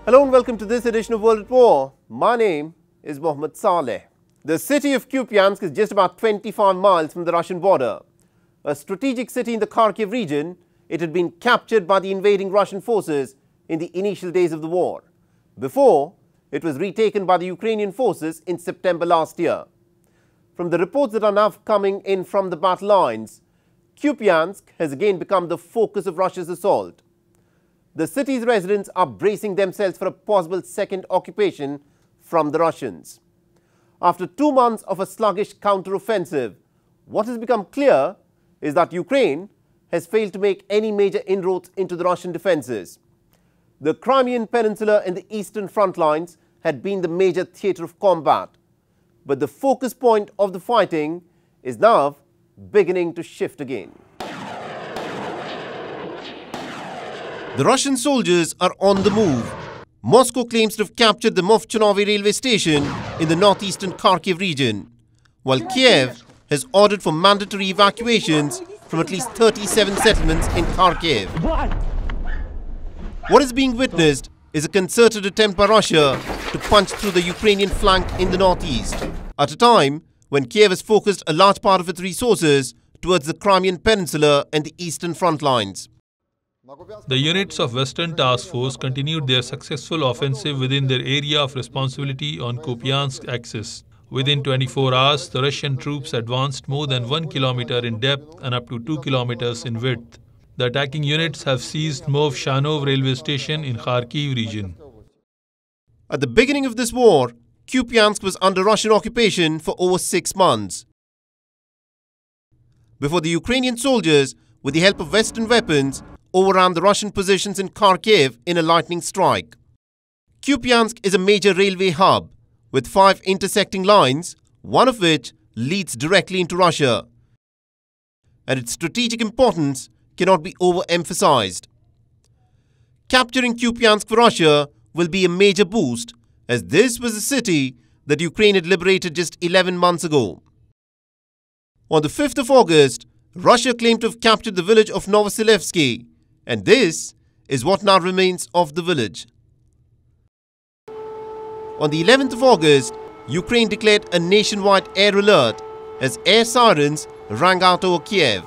Hello and welcome to this edition of World at War. My name is Mohammed Saleh. The city of Kupiansk is just about 25 miles from the Russian border. A strategic city in the Kharkiv region, it had been captured by the invading Russian forces in the initial days of the war. Before, it was retaken by the Ukrainian forces in September last year. From the reports that are now coming in from the battle lines, Kupiansk has again become the focus of Russia's assault. The city's residents are bracing themselves for a possible second occupation from the Russians. After 2 months of a sluggish counter-offensive, what has become clear is that Ukraine has failed to make any major inroads into the Russian defences. The Crimean Peninsula and the eastern front lines had been the major theatre of combat, but the focus point of the fighting is now beginning to shift again. The Russian soldiers are on the move. Moscow claims to have captured the Movchanovy railway station in the northeastern Kharkiv region, while Kiev has ordered for mandatory evacuations from at least 37 settlements in Kharkiv. What is being witnessed is a concerted attempt by Russia to punch through the Ukrainian flank in the northeast, at a time when Kiev has focused a large part of its resources towards the Crimean Peninsula and the eastern front lines. The units of Western Task Force continued their successful offensive within their area of responsibility on Kupiansk axis. Within 24 hours, the Russian troops advanced more than 1 kilometer in depth and up to 2 kilometers in width. The attacking units have seized Movchanovy railway station in Kharkiv region. At the beginning of this war, Kupiansk was under Russian occupation for over 6 months, before the Ukrainian soldiers, with the help of Western weapons, overran the Russian positions in Kharkiv in a lightning strike. Kupiansk is a major railway hub with 5 intersecting lines, one of which leads directly into Russia, and its strategic importance cannot be overemphasized. Capturing Kupiansk for Russia will be a major boost, as this was a city that Ukraine had liberated just 11 months ago. On the 5th of August, Russia claimed to have captured the village of Novoselivsky, and this is what now remains of the village. On the 11th of August, Ukraine declared a nationwide air alert as air sirens rang out over Kiev,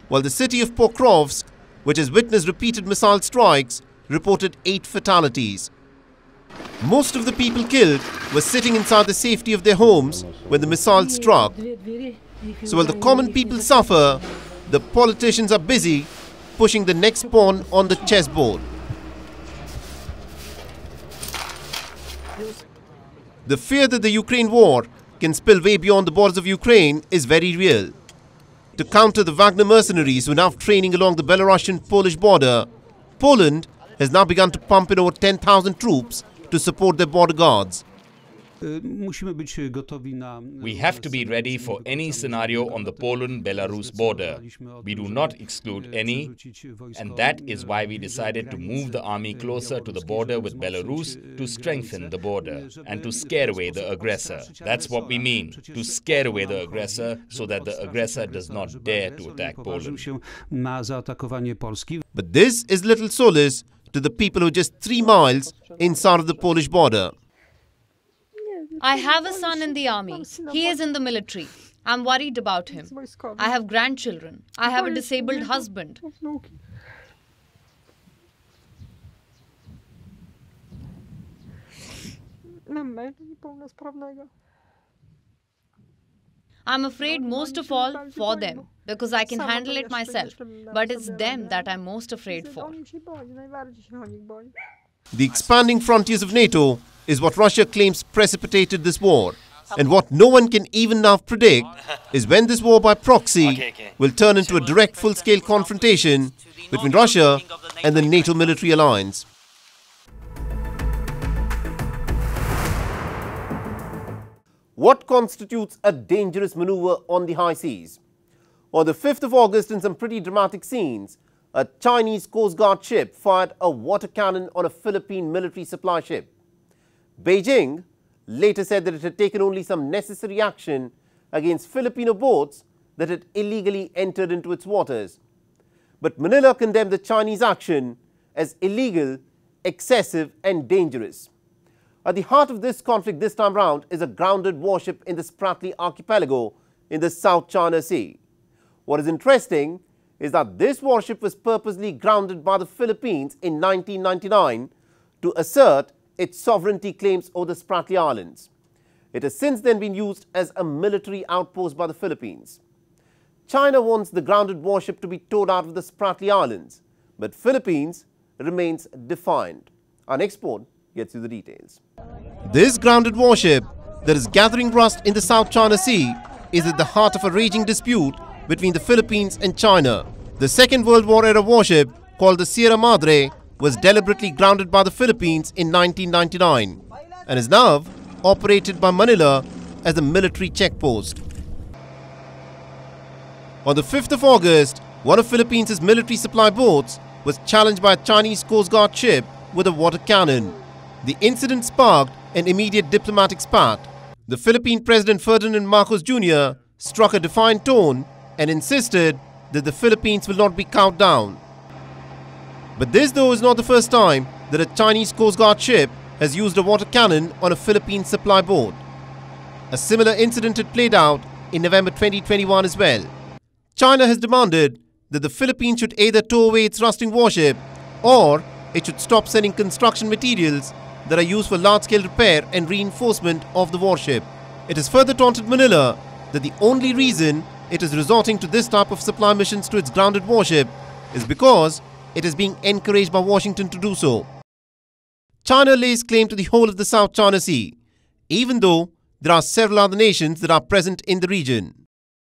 while the city of Pokrovsk, which has witnessed repeated missile strikes, reported 8 fatalities. Most of the people killed were sitting inside the safety of their homes when the missile struck. So while the common people suffer, the politicians are busy pushing the next pawn on the chessboard. The fear that the Ukraine war can spill way beyond the borders of Ukraine is very real. To counter the Wagner mercenaries who are now training along the Belarusian-Polish border, Poland has now begun to pump in over 10,000 troops to support their border guards. We have to be ready for any scenario on the Poland-Belarus border. We do not exclude any, and that is why we decided to move the army closer to the border with Belarus to strengthen the border and to scare away the aggressor. That's what we mean, to scare away the aggressor so that the aggressor does not dare to attack Poland. But this is little solace to the people who are just 3 miles inside of the Polish border. I have a son in the army. He is in the military. I'm worried about him. I have grandchildren. I have a disabled husband. I'm afraid most of all for them, because I can handle it myself. But it's them that I'm most afraid for. The expanding frontiers of NATO is what Russia claims precipitated this war. And what no one can even now predict is when this war by proxy will turn into a direct full-scale confrontation between Russia and the NATO military alliance. What constitutes a dangerous maneuver on the high seas? On the 5th of August, in some pretty dramatic scenes, a Chinese Coast Guard ship fired a water cannon on a Philippine military supply ship. Beijing later said that it had taken only some necessary action against Filipino boats that had illegally entered into its waters. But Manila condemned the Chinese action as illegal excessive and dangerous. At the heart of this conflict this time round is a grounded warship in the Spratly archipelago in the South China Sea. What is interesting is that this warship was purposely grounded by the Philippines in 1999 to assert its sovereignty claims over the Spratly Islands. It has since then been used as a military outpost by the Philippines. China wants the grounded warship to be towed out of the Spratly Islands, but Philippines remains defiant. Our next report gets you the details. This grounded warship that is gathering rust in the South China Sea is at the heart of a raging dispute between the Philippines and China. The Second World War era warship called the Sierra Madre was deliberately grounded by the Philippines in 1999 and is now operated by Manila as a military checkpost. On the 5th of August, one of Philippines' military supply boats was challenged by a Chinese Coast Guard ship with a water cannon. The incident sparked an immediate diplomatic spat. The Philippine President Ferdinand Marcos Jr. struck a defiant tone and insisted that the Philippines will not be cowed down. But this, though, is not the first time that a Chinese Coast Guard ship has used a water cannon on a Philippine supply boat. A similar incident had played out in November 2021 as well. China has demanded that the Philippines should either tow away its rusting warship or it should stop sending construction materials that are used for large-scale repair and reinforcement of the warship. It has further taunted Manila that the only reason it is resorting to this type of supply missions to its grounded warship is because it is being encouraged by Washington to do so. China lays claim to the whole of the South China Sea, even though there are several other nations that are present in the region.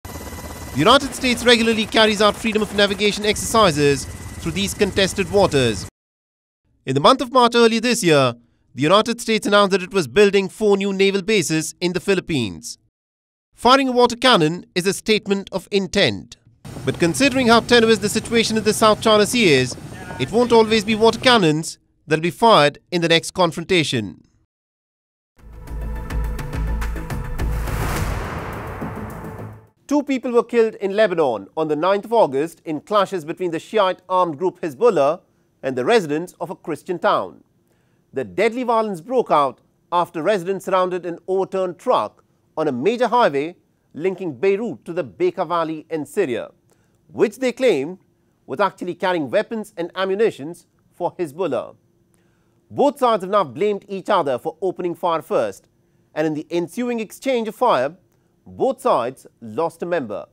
The United States regularly carries out freedom of navigation exercises through these contested waters. In the month of March earlier this year, the United States announced that it was building 4 new naval bases in the Philippines. Firing a water cannon is a statement of intent. But considering how tenuous the situation in the South China Sea is, it won't always be water cannons that will be fired in the next confrontation. Two people were killed in Lebanon on the 9th of August in clashes between the Shiite armed group Hezbollah and the residents of a Christian town. The deadly violence broke out after residents surrounded an overturned truck on a major highway linking Beirut to the Bekaa Valley in Syria, which they claimed was actually carrying weapons and ammunition for Hezbollah. Both sides have now blamed each other for opening fire first, and in the ensuing exchange of fire, both sides lost a member.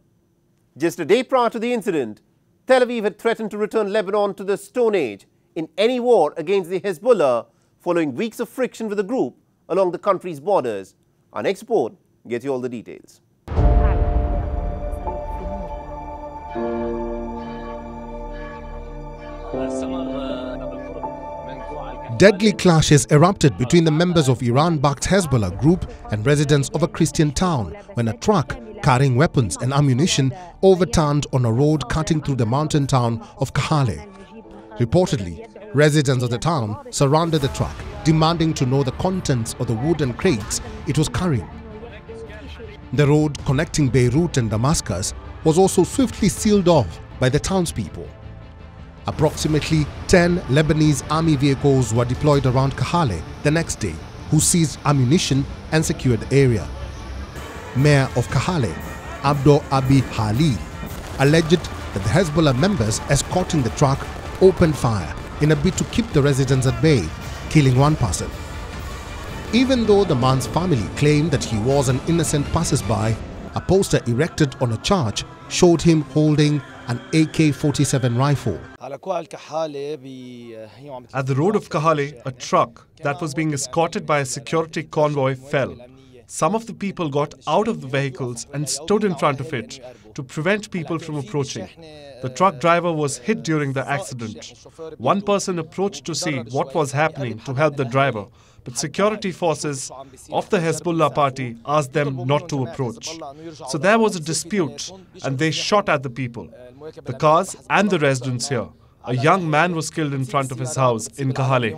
Just a day prior to the incident, Tel Aviv had threatened to return Lebanon to the Stone Age in any war against the Hezbollah following weeks of friction with the group along the country's borders. Our next report gets you all the details. Deadly clashes erupted between the members of Iran-backed Hezbollah group and residents of a Christian town when a truck carrying weapons and ammunition overturned on a road cutting through the mountain town of Kahale. Reportedly, residents of the town surrounded the truck, demanding to know the contents of the wooden crates it was carrying. The road connecting Beirut and Damascus was also swiftly sealed off by the townspeople. Approximately 10 Lebanese army vehicles were deployed around Kahale the next day, who seized ammunition and secured the area. Mayor of Kahale, Abdo Abi Hali, alleged that the Hezbollah members escorting the truck opened fire in a bid to keep the residents at bay, killing one person. Even though the man's family claimed that he was an innocent passersby, a poster erected on a church showed him holding an AK-47 rifle. At the road of Kahale, a truck that was being escorted by a security convoy fell. Some of the people got out of the vehicles and stood in front of it to prevent people from approaching. The truck driver was hit during the accident. One person approached to see what was happening to help the driver, but security forces of the Hezbollah party asked them not to approach. So there was a dispute and they shot at the people, the cars and the residents here. A young man was killed in front of his house in Kahale.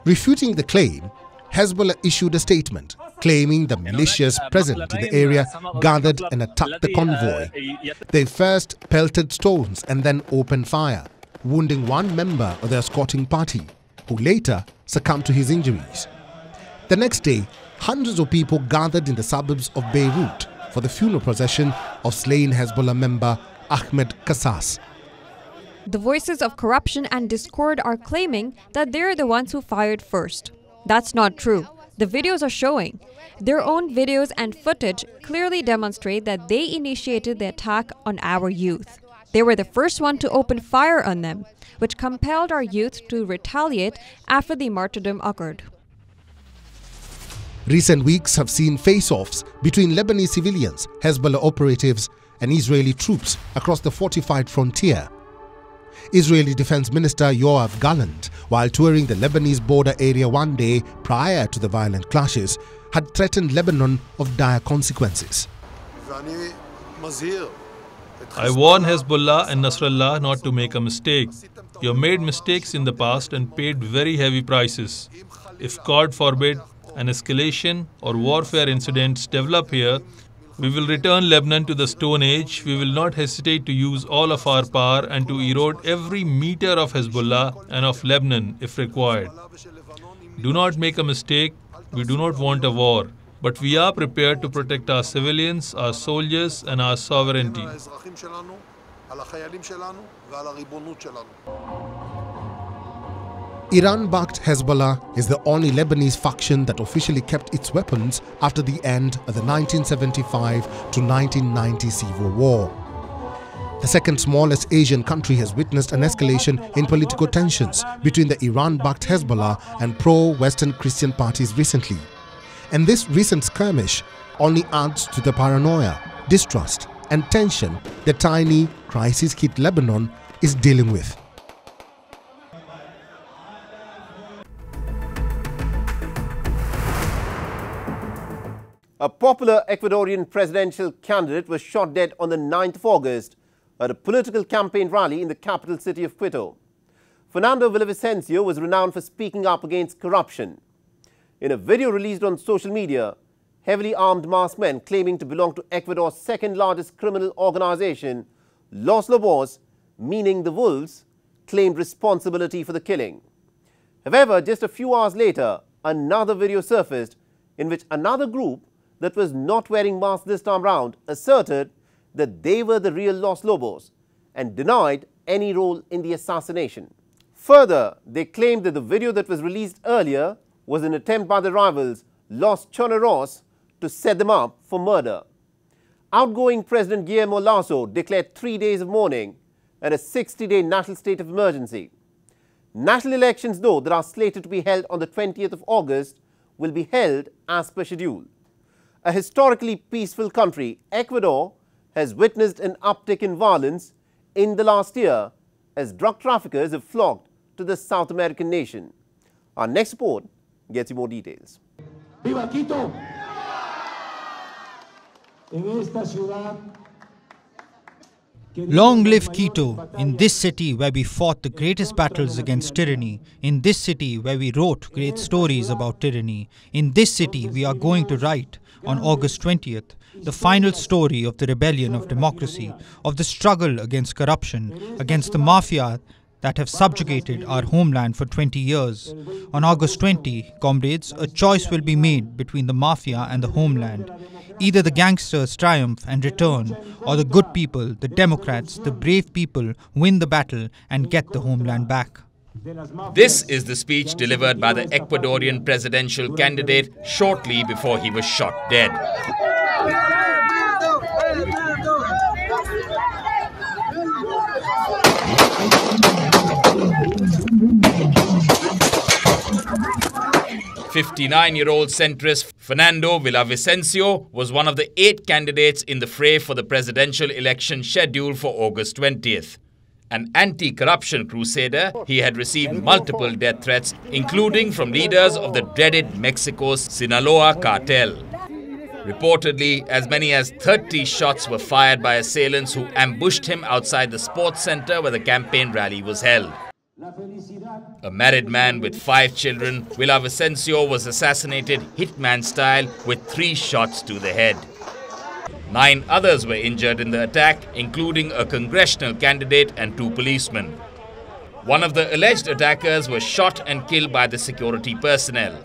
Refuting the claim, Hezbollah issued a statement claiming the militias present in the area gathered and attacked the convoy. They first pelted stones and then opened fire. wounding one member of the escorting party, who later succumbed to his injuries. The next day, hundreds of people gathered in the suburbs of Beirut for the funeral procession of slain Hezbollah member Ahmed Kassas. The voices of corruption and discord are claiming that they're the ones who fired first. That's not true. The videos are showing. Their own videos and footage clearly demonstrate that they initiated the attack on our youth. They were the first one to open fire on them, which compelled our youth to retaliate after the martyrdom occurred. Recent weeks have seen face-offs between Lebanese civilians, Hezbollah operatives, and Israeli troops across the fortified frontier. Israeli Defense Minister Yoav Gallant, while touring the Lebanese border area one day prior to the violent clashes, had threatened Lebanon of dire consequences. I warn Hezbollah and Nasrallah not to make a mistake. You have made mistakes in the past and paid very heavy prices. If God forbid an escalation or warfare incidents develop here, we will return Lebanon to the Stone Age. We will not hesitate to use all of our power and to erode every meter of Hezbollah and of Lebanon if required. Do not make a mistake. We do not want a war, but we are prepared to protect our civilians, our soldiers, and our sovereignty. Iran-backed Hezbollah is the only Lebanese faction that officially kept its weapons after the end of the 1975 to 1990 civil war. The second smallest Asian country has witnessed an escalation in political tensions between the Iran-backed Hezbollah and pro-Western Christian parties recently. And this recent skirmish only adds to the paranoia, distrust and tension the tiny, crisis-hit Lebanon is dealing with. A popular Ecuadorian presidential candidate was shot dead on the 9th of August at a political campaign rally in the capital city of Quito. Fernando Villavicencio was renowned for speaking up against corruption. In a video released on social media, heavily armed masked men claiming to belong to Ecuador's second largest criminal organization, Los Lobos, meaning the Wolves, claimed responsibility for the killing. However, just a few hours later, another video surfaced in which another group that was not wearing masks this time round asserted that they were the real Los Lobos and denied any role in the assassination. Further, they claimed that the video that was released earlier was an attempt by the rivals Los Choneros to set them up for murder. Outgoing President Guillermo Lasso declared 3 days of mourning and a 60-day national state of emergency. National elections, though, that are slated to be held on the 20th of August will be held as per schedule. A historically peaceful country, Ecuador has witnessed an uptick in violence in the last year as drug traffickers have flocked to the South American nation. Our next report gets you more details. ¡Viva Quito! En esta ciudad. Long live Quito, in this city where we fought the greatest battles against tyranny, in this city where we wrote great stories about tyranny, in this city we are going to write, on August 20th, the final story of the rebellion of democracy, of the struggle against corruption, against the mafia that have subjugated our homeland for 20 years. On August 20, comrades, a choice will be made between the mafia and the homeland. Either the gangsters triumph and return, or the good people, the Democrats, the brave people win the battle and get the homeland back. This is the speech delivered by the Ecuadorian presidential candidate shortly before he was shot dead. "59-year-old centrist Fernando Villavicencio was one of the 8 candidates in the fray for the presidential election scheduled for August 20th. An anti-corruption crusader, he had received multiple death threats, including from leaders of the dreaded Mexico's Sinaloa cartel. Reportedly, as many as 30 shots were fired by assailants who ambushed him outside the sports center where the campaign rally was held. A married man with 5 children, Villavicencio was assassinated hitman style with 3 shots to the head. 9 others were injured in the attack, including a congressional candidate and 2 policemen. One of the alleged attackers was shot and killed by the security personnel.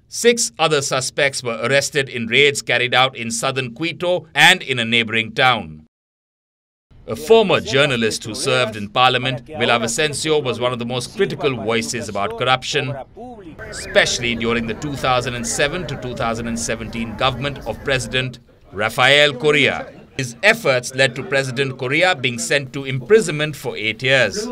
6 other suspects were arrested in raids carried out in southern Quito and in a neighboring town. A former journalist who served in parliament, Villavicencio, was one of the most critical voices about corruption, especially during the 2007 to 2017 government of President Rafael Correa. His efforts led to President Correa being sent to imprisonment for 8 years.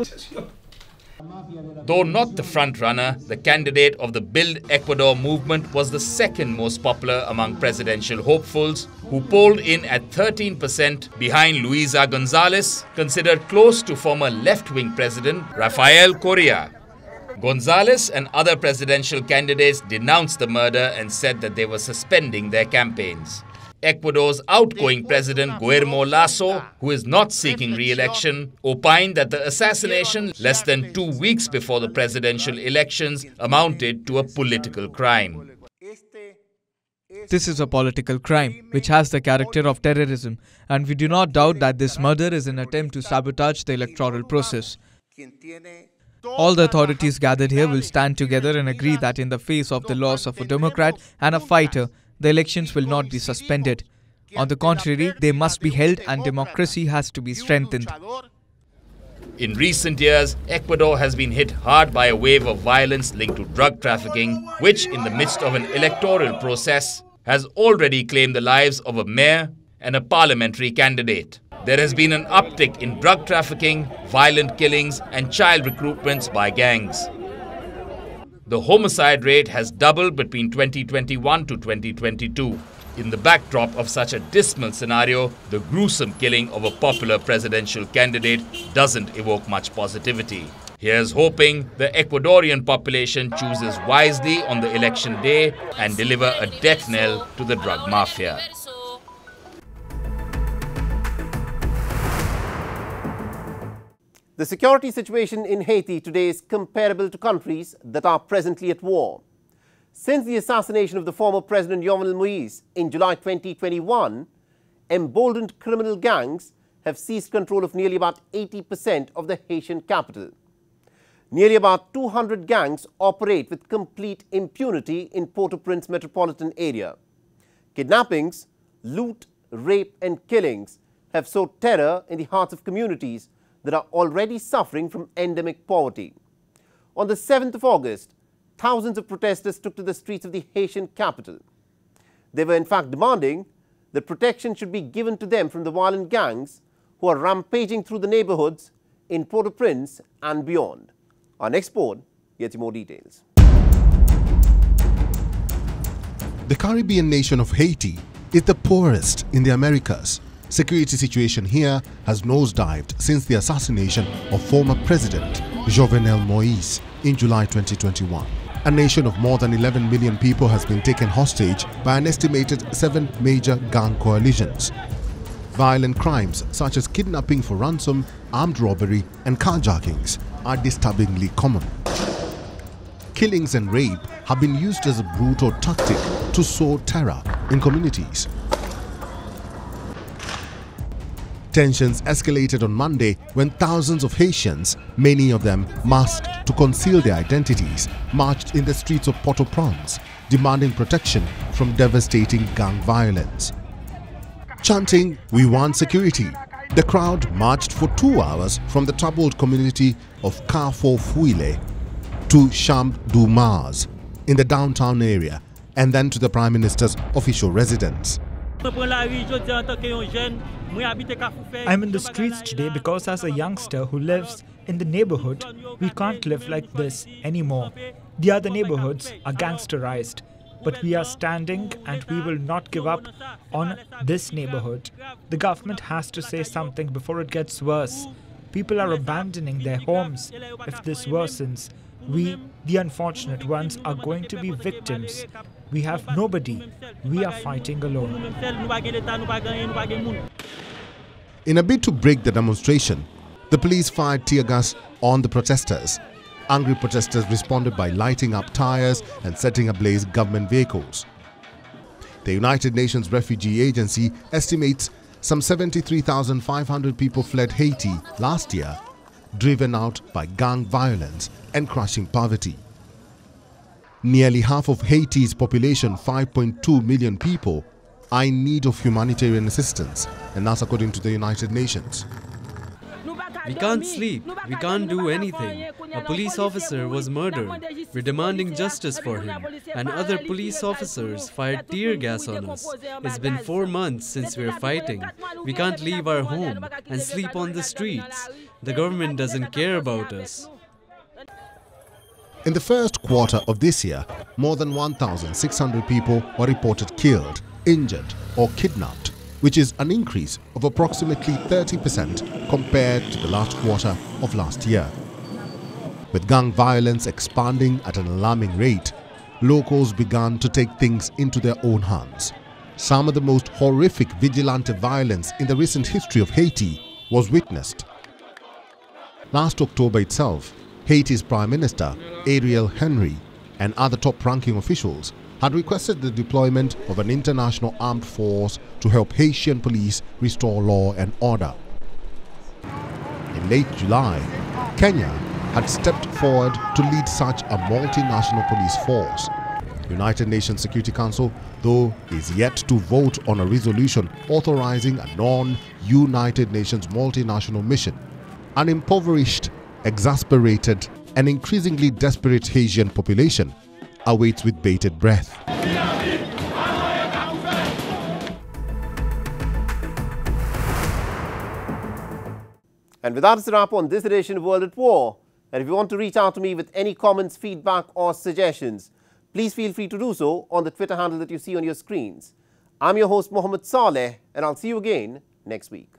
Though not the front-runner, the candidate of the Build Ecuador movement was the second most popular among presidential hopefuls, who polled in at 13% behind Luisa Gonzalez, considered close to former left-wing president Rafael Correa. Gonzalez and other presidential candidates denounced the murder and said that they were suspending their campaigns. Ecuador's outgoing president Guillermo Lasso, who is not seeking re-election, opined that the assassination less than 2 weeks before the presidential elections amounted to a political crime. This is a political crime which has the character of terrorism, and we do not doubt that this murder is an attempt to sabotage the electoral process. All the authorities gathered here will stand together and agree that in the face of the loss of a democrat and a fighter, the elections will not be suspended. On the contrary, they must be held and democracy has to be strengthened. In recent years, Ecuador has been hit hard by a wave of violence linked to drug trafficking, which in the midst of an electoral process has already claimed the lives of a mayor and a parliamentary candidate. There has been an uptick in drug trafficking, violent killings and child recruitments by gangs. The homicide rate has doubled between 2021 to 2022. In the backdrop of such a dismal scenario, the gruesome killing of a popular presidential candidate doesn't evoke much positivity. Here's hoping the Ecuadorian population chooses wisely on the election day and deliver a death knell to the drug mafia. The security situation in Haiti today is comparable to countries that are presently at war. Since the assassination of the former President Jovenel Moïse in July 2021, emboldened criminal gangs have seized control of nearly about 80% of the Haitian capital. Nearly about 200 gangs operate with complete impunity in Port-au-Prince metropolitan area. Kidnappings, loot, rape and killings have sowed terror in the hearts of communities that are already suffering from endemic poverty. On the 7th of August, thousands of protesters took to the streets of the Haitian capital. They were in fact demanding that protection should be given to them from the violent gangs who are rampaging through the neighborhoods in Port-au-Prince and beyond. Our next report gets you more details. The Caribbean nation of Haiti is the poorest in the Americas. Security situation here has nosedived since the assassination of former President Jovenel Moïse in July 2021. A nation of more than 11 million people has been taken hostage by an estimated 7 major gang coalitions. Violent crimes such as kidnapping for ransom, armed robbery and carjackings are disturbingly common. Killings and rape have been used as a brutal tactic to sow terror in communities. Tensions escalated on Monday when thousands of Haitians, many of them masked to conceal their identities, marched in the streets of Port-au-Prince, demanding protection from devastating gang violence. Chanting, "We want security," the crowd marched for 2 hours from the troubled community of Carrefour Fouille to Champ du Mars in the downtown area and then to the Prime Minister's official residence. I'm in the streets today because as a youngster who lives in the neighborhood, we can't live like this anymore. The other neighborhoods are gangsterized, but we are standing and we will not give up on this neighborhood. The government has to say something before it gets worse. People are abandoning their homes. If this worsens, we, the unfortunate ones, are going to be victims. We have nobody. We are fighting alone. In a bid to break the demonstration, the police fired tear gas on the protesters. Angry protesters responded by lighting up tires and setting ablaze government vehicles. The United Nations Refugee Agency estimates some 73,500 people fled Haiti last year driven out by gang violence and crushing poverty. Nearly half of Haiti's population, 5.2 million people, are in need of humanitarian assistance, and that's according to the United Nations. We can't sleep. We can't do anything. A police officer was murdered. We're demanding justice for him. And other police officers fired tear gas on us. It's been 4 months since we're fighting. We can't leave our home and sleep on the streets. The government doesn't care about us. In the first quarter of this year, more than 1,600 people were reported killed, injured or kidnapped, which is an increase of approximately 30% compared to the last quarter of last year. With gang violence expanding at an alarming rate, locals began to take things into their own hands. Some of the most horrific vigilante violence in the recent history of Haiti was witnessed. Last October itself, Haiti's Prime Minister, Ariel Henry, and other top-ranking officials had requested the deployment of an international armed force to help Haitian police restore law and order. In late July, Kenya had stepped forward to lead such a multinational police force. United Nations Security Council, though, is yet to vote on a resolution authorizing a non-United Nations multinational mission. An impoverished, exasperated, and increasingly desperate Haitian population awaits with bated breath. And with that, it's a wrap on this edition of World at War. And if you want to reach out to me with any comments, feedback or suggestions, please feel free to do so on the Twitter handle that you see on your screens. I'm your host, Mohammed Saleh, and I'll see you again next week.